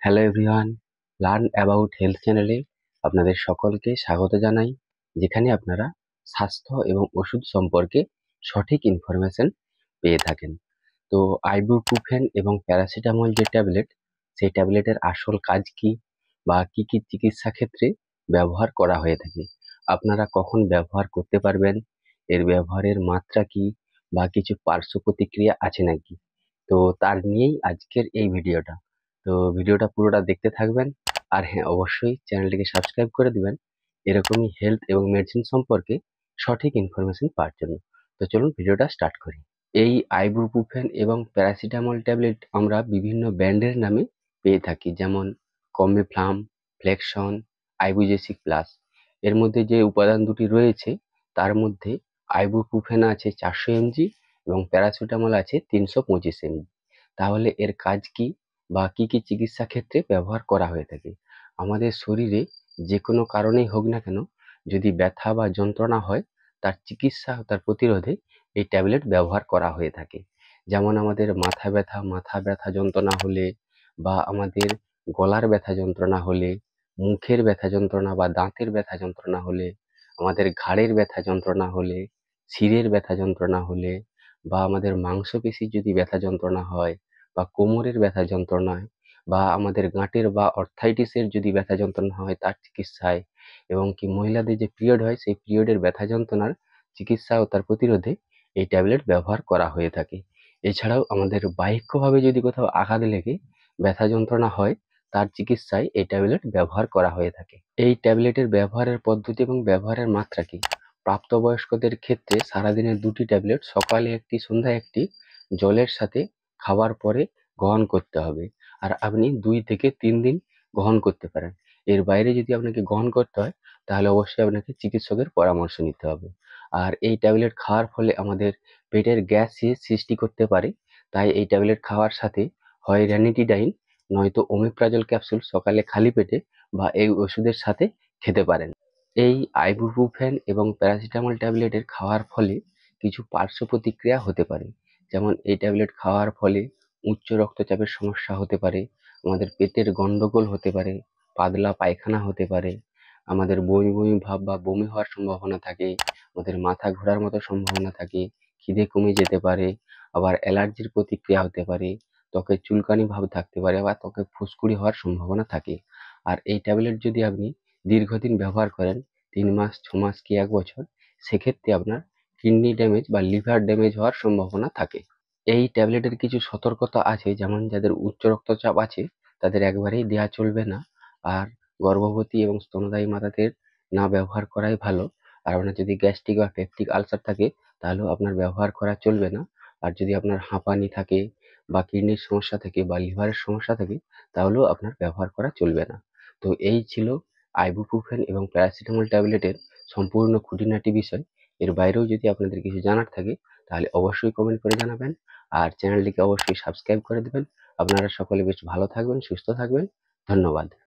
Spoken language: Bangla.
Hello everyone, learn about health চ্যানেলে আপনাদের সকলকে স্বাগত জানাই, যেখানে আপনারা স্বাস্থ্য এবং ওষুধ সম্পর্কে সঠিক ইনফরমেশন পেয়ে থাকেন। তো আইবুপ্রোফেন এবং প্যারাসিটামল যে ট্যাবলেট, সেই ট্যাবলেটের আসল কাজ কি বা কি কি চিকিৎসা ক্ষেত্রে ব্যবহার করা হয়ে থাকে, আপনারা কখন ব্যবহার করতে পারবেন, এর ব্যবহারের মাত্রা কি বা কিছু পার্শ্ব প্রতিক্রিয়া আছে নাকি, তো তার নিয়েই আজকের এই ভিডিওটা। তো ভিডিওটা পুরোটা দেখতে থাকবেন। আর হ্যাঁ, অবশ্যই চ্যানেলটিকে সাবস্ক্রাইব করে দিবেন এরকমই হেলথ এবং মেডিসিন সম্পর্কে সঠিক ইনফরমেশন পাওয়ার জন্য। তো চলুন ভিডিওটা স্টার্ট করি। এই আইবুপ্রোফেন এবং প্যারাসিটামল ট্যাবলেট আমরা বিভিন্ন ব্র্যান্ডের নামে পেয়ে থাকি, যেমন কমবিফ্লাম, ফ্লেক্সন, আইবুজেসিক প্লাস। এর মধ্যে যে উপাদান দুটি রয়েছে, তার মধ্যে আইবুপ্রোফেন আছে 400 mg এবং প্যারাসিটামল আছে 325 mg। তাহলে এর কাজ কি বা কি কি চিকিৎসা ক্ষেত্রে ব্যবহার করা হয়ে থাকে? আমাদের শরীরে যে কোনো কারণেই হোক না কেন, যদি ব্যথা বা যন্ত্রণা হয়, তার চিকিৎসা ও তার প্রতিরোধে এই ট্যাবলেট ব্যবহার করা হয়ে থাকে। যেমন আমাদের মাথা ব্যথা যন্ত্রণা হলে, বা আমাদের গলার ব্যথা যন্ত্রণা হলে, মুখের ব্যথা যন্ত্রণা বা দাঁতের ব্যথা যন্ত্রণা হলে, আমাদের ঘাড়ের ব্যথা যন্ত্রণা হলে, শিরের ব্যথা যন্ত্রণা হলে, বা আমাদের মাংসপেশির যদি ব্যথা যন্ত্রণা হয়, বা কোমরের ব্যথা যন্ত্রণায়, বা আমাদের গাঁটের বা অর্থাইটিসের যদি ব্যথা যন্ত্রণা হয় তার চিকিৎসায়, এবং কি মহিলাদের যে পিরিয়ড হয় সেই পিরিয়ডের ব্যথা যন্ত্রণার চিকিৎসা ও তার প্রতিরোধে এই ট্যাবলেট ব্যবহার করা হয়ে থাকে। এছাড়াও আমাদের বাহ্যিকভাবে যদি কোথাও আঘাত লেগে ব্যথা যন্ত্রণা হয়, তার চিকিৎসায় এই ট্যাবলেট ব্যবহার করা হয়ে থাকে। এই ট্যাবলেটের ব্যবহারের পদ্ধতি এবং ব্যবহারের মাত্রা কি? প্রাপ্তবয়স্কদের ক্ষেত্রে সারাদিনে 2টি ট্যাবলেট, সকালে একটি সন্ধ্যায় একটি, জলের সাথে খাওয়ার পরে গ্রহণ করতে হবে। আর আপনি 2 থেকে 3 দিন গ্রহণ করতে পারেন। এর বাইরে যদি আপনাকে গ্রহণ করতে হয়, তাহলে অবশ্যই আপনাকে চিকিৎসকের পরামর্শ নিতে হবে। আর এই ট্যাবলেট খাওয়ার ফলে আমাদের পেটের গ্যাসের সৃষ্টি করতে পারে, তাই এই ট্যাবলেট খাওয়ার সাথে হয় র্যানিটিডাইন নয়তো ওমিপ্রাজল ক্যাপসুল সকালে খালি পেটে বা এই ওষুধের সাথে খেতে পারেন। এই আইবুপ্রোফেন এবং প্যারাসিটামল ট্যাবলেটের খাওয়ার ফলে কিছু পার্শ্ব প্রতিক্রিয়া হতে পারে, যেমন এই ট্যাবলেট খাওয়ার ফলে উচ্চ রক্তচাপের সমস্যা হতে পারে, আমাদের পেটের গন্ডগোল হতে পারে, পাতলা পায়খানা হতে পারে, আমাদের বমি বমি ভাব বা বমি হওয়ার সম্ভাবনা থাকে, আমাদের মাথা ঘোরার মতো সম্ভাবনা থাকে, খিদে কমে যেতে পারে, আবার অ্যালার্জির প্রতিক্রিয়া হতে পারে, ত্বকে চুলকানি ভাব থাকতে পারে, বা ত্বকে ফুসকুড়ি হওয়ার সম্ভাবনা থাকে। আর এই ট্যাবলেট যদি আপনি দীর্ঘদিন ব্যবহার করেন, 3 মাস, 6 মাস কি 1 বছর, সেক্ষেত্রে আপনার কিডনি ড্যামেজ বা লিভার ড্যামেজ হওয়ার সম্ভাবনা থাকে। এই ট্যাবলেটের কিছু সতর্কতা আছে, যেমন যাদের উচ্চ রক্তচাপ আছে তাদের একবারেই দেওয়া চলবে না। আর গর্ভবতী এবং স্তন্যদায়ী মাতাদের না ব্যবহার করাই ভালো। আর আপনার যদি গ্যাস্ট্রিক বা পেপটিক আলসার থাকে, তাহলেও আপনার ব্যবহার করা চলবে না। আর যদি আপনার হাঁপানি থাকে বা কিডনির সমস্যা থাকে বা লিভারের সমস্যা থাকে, তাহলেও আপনার ব্যবহার করা চলবে না। তো এই ছিল আইবুপ্রোফেন এবং প্যারাসিটামল ট্যাবলেটের সম্পূর্ণ খুঁটিনাটি বিষয়। এর বাইরেও যদি আপনাদের কিছু জানার থাকে, তাহলে অবশ্যই কমেন্ট করে জানাবেন। আর চ্যানেলটিকে অবশ্যই সাবস্ক্রাইব করে দেবেন। আপনারা সকলে বেশ ভালো থাকবেন, সুস্থ থাকবেন। ধন্যবাদ।